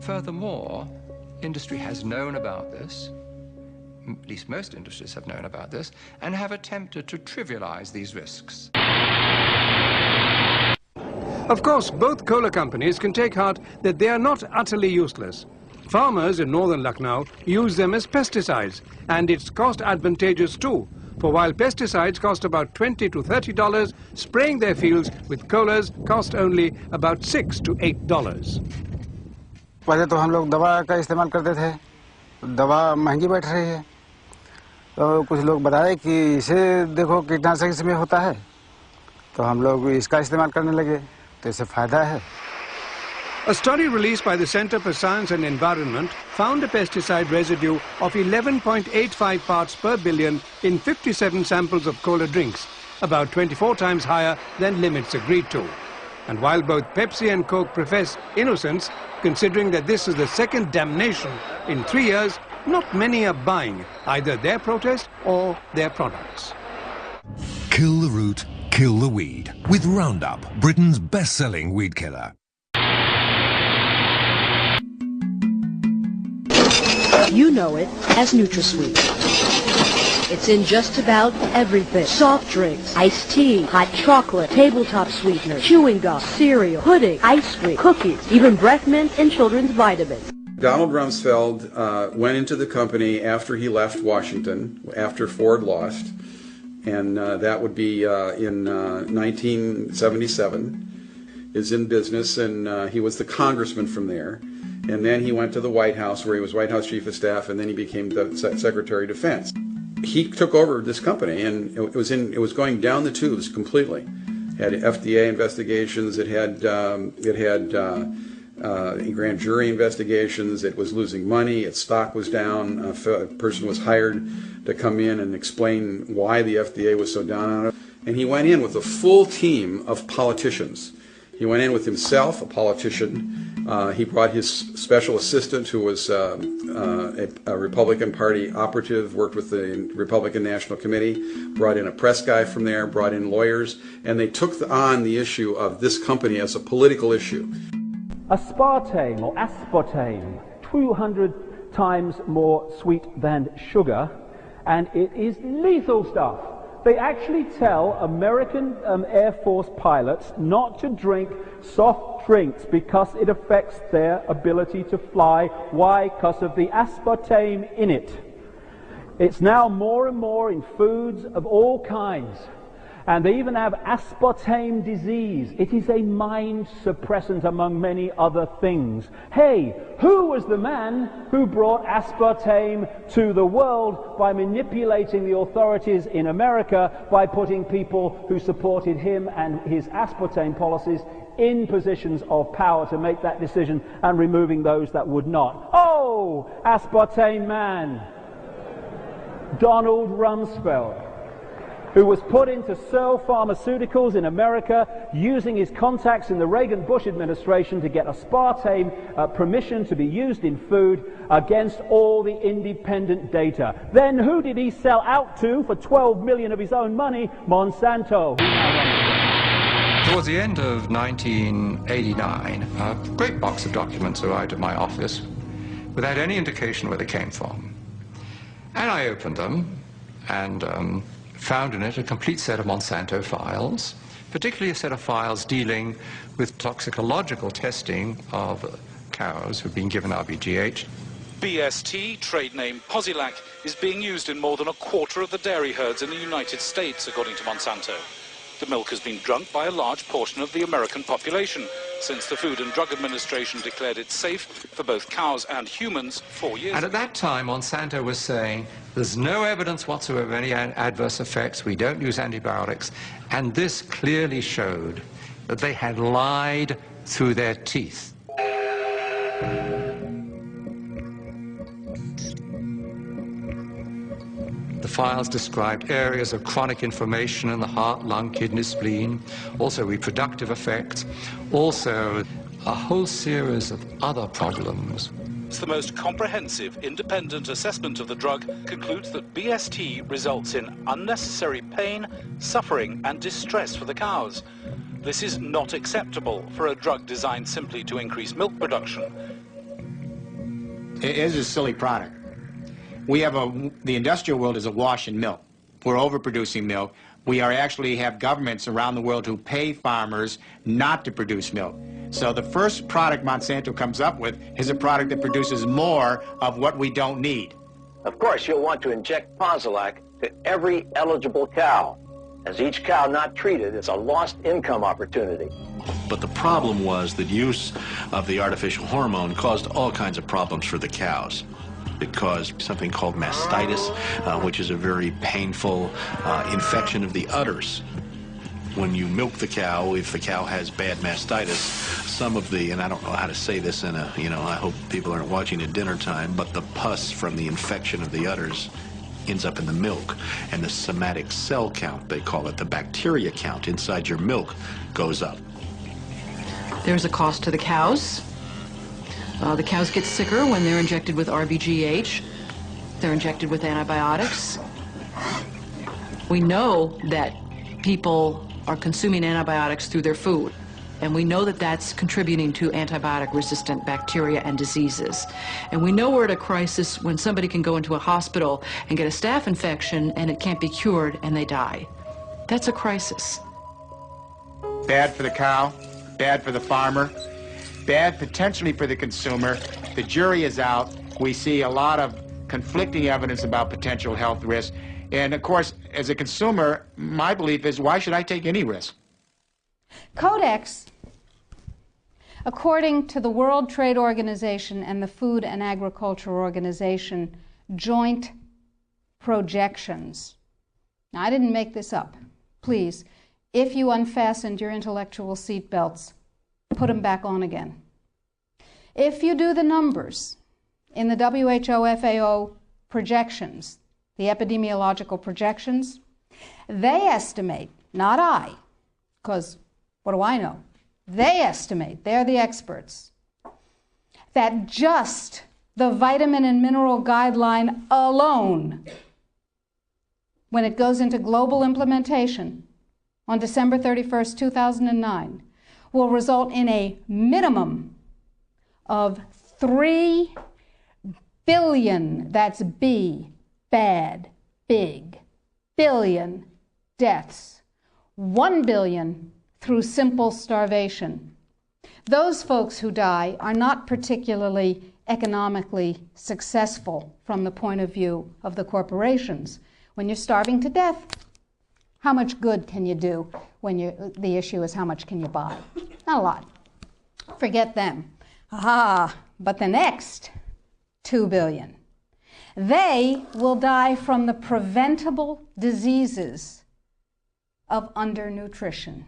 furthermore, industry has known about this, at least most industries have known about this, and have attempted to trivialize these risks. Of course, both cola companies can take heart that they are not utterly useless. Farmers in northern Lucknow use them as pesticides, and it's cost advantageous too. For while pesticides cost about $20 to $30, spraying their fields with colas cost only about $6 to $8. पहले तो हम लोग दवा का इस्तेमाल करते थे, दवा महंगी बैठ रही है, तो कुछ लोग बताए कि इसे देखो कीटनाशक इसमें होता है, तो हम लोग इसका इस्तेमाल करने लगे, तो इससे फायदा है. A study released by the Center for Science and Environment found a pesticide residue of 11.85 parts per billion in 57 samples of cola drinks, about 24 times higher than limits agreed to. And while both Pepsi and Coke profess innocence, considering that this is the second damnation in 3 years, not many are buying either their protest or their products. Kill the root, kill the weed with Roundup, Britain's best-selling weed killer. You know it as NutraSweet. It's in just about everything. Soft drinks, iced tea, hot chocolate, tabletop sweetener, chewing gum, cereal, pudding, ice cream, cookies, even breath mint and children's vitamins. Donald Rumsfeld went into the company after he left Washington, after Ford lost, and that would be in 1977. Is in business, and he was the congressman from there. And then he went to the White House, where he was White House Chief of Staff, and then he became the Secretary of Defense. He took over this company, and it was going down the tubes completely. It had FDA investigations. It had grand jury investigations. It was losing money. Its stock was down. A person was hired to come in and explain why the FDA was so down on it. And he went in with a full team of politicians. He went in with himself, a politician. He brought his special assistant, who was a Republican Party operative, worked with the Republican National Committee, brought in a press guy from there, brought in lawyers, and they took on the issue of this company as a political issue. Aspartame or aspartame, 200 times more sweet than sugar, and it is lethal stuff. They actually tell American Air Force pilots not to drink soft drinks because it affects their ability to fly. Why? Because of the aspartame in it. It's now more and more in foods of all kinds. And they even have aspartame disease. It is a mind suppressant among many other things. Hey, who was the man who brought aspartame to the world by manipulating the authorities in America by putting people who supported him and his aspartame policies in positions of power to make that decision and removing those that would not? Oh, aspartame man, Donald Rumsfeld, who was put in to sell pharmaceuticals in America using his contacts in the Reagan-Bush administration to get aspartame permission to be used in food against all the independent data. Then who did he sell out to for $12 million of his own money? Monsanto. Towards the end of 1989, a great box of documents arrived at my office without any indication where they came from. And I opened them and found in it a complete set of Monsanto files, particularly a set of files dealing with toxicological testing of cows who've been given RBGH. BST, trade name Posilac, is being used in more than a quarter of the dairy herds in the United States, according to Monsanto. The milk has been drunk by a large portion of the American population since the Food and Drug Administration declared it safe for both cows and humans 4 years ago. And at that time, Monsanto was saying, there's no evidence whatsoever of any adverse effects, we don't use antibiotics, and this clearly showed that they had lied through their teeth. The files described areas of chronic inflammation in the heart, lung, kidney, spleen, also reproductive effects, also a whole series of other problems. The most comprehensive independent assessment of the drug concludes that BST results in unnecessary pain, suffering and distress for the cows. This is not acceptable for a drug designed simply to increase milk production. It is a silly product. We have the industrial world is awash in milk. We're overproducing milk. We actually have governments around the world who pay farmers not to produce milk. So the first product Monsanto comes up with is a product that produces more of what we don't need. Of course, you'll want to inject Posilac to every eligible cow, as each cow not treated is a lost income opportunity. But the problem was that use of the artificial hormone caused all kinds of problems for the cows. It caused something called mastitis, which is a very painful infection of the udders. When you milk the cow, if the cow has bad mastitis, some of the, and I don't know how to say this in a, I hope people aren't watching at dinner time, but the pus from the infection of the udders ends up in the milk, and the somatic cell count, they call it, the bacteria count inside your milk goes up. There's a cost to the cows. The cows get sicker when they're injected with RBGH. They're injected with antibiotics. We know that people are consuming antibiotics through their food, and we know that that's contributing to antibiotic-resistant bacteria and diseases. And we know we're at a crisis when somebody can go into a hospital and get a staph infection and it can't be cured and they die. That's a crisis. Bad for the cow, bad for the farmer, bad potentially for the consumer. The jury is out. We see a lot of conflicting evidence about potential health risks. And of course, as a consumer, my belief is, why should I take any risk? Codex, according to the World Trade Organization and the Food and Agriculture Organization joint projections. Now, I didn't make this up. Please, if you unfastened your intellectual seatbelts, put them back on again. If you do the numbers in the WHO-FAO projections, the epidemiological projections, they estimate, not I, because what do I know? They estimate, they're the experts, that just the vitamin and mineral guideline alone, when it goes into global implementation on December 31st, 2009, will result in a minimum of 3 billion, that's B, bad, big, billion deaths. 1 billion through simple starvation. Those folks who die are not particularly economically successful from the point of view of the corporations. When you're starving to death, how much good can you do when the issue is how much can you buy? Not a lot. Forget them. But the next 2 billion, they will die from the preventable diseases of undernutrition.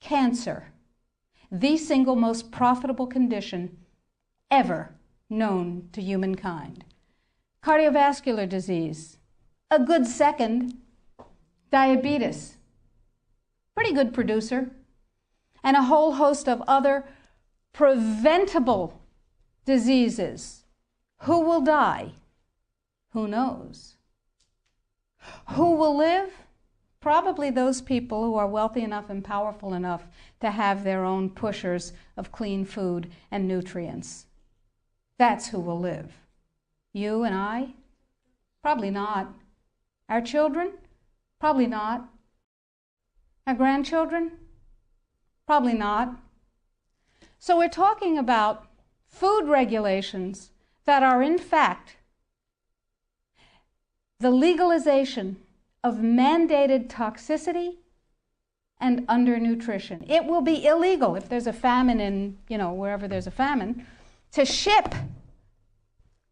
Cancer, the single most profitable condition ever known to humankind. Cardiovascular disease, a good second. Diabetes, pretty good producer. And a whole host of other preventable diseases. Who will die? Who knows? Who will live? Probably those people who are wealthy enough and powerful enough to have their own pushers of clean food and nutrients. That's who will live. You and I? Probably not. Our children? Probably not. Our grandchildren? Probably not. So we're talking about food regulations that are in fact the legalization of mandated toxicity and undernutrition. It will be illegal if there's a famine in, wherever there's a famine, to ship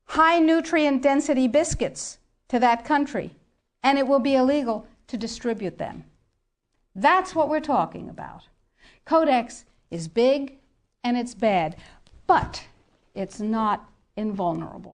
high nutrient density biscuits to that country, and it will be illegal to distribute them. That's what we're talking about. Codex is big and it's bad, but it's not invulnerable.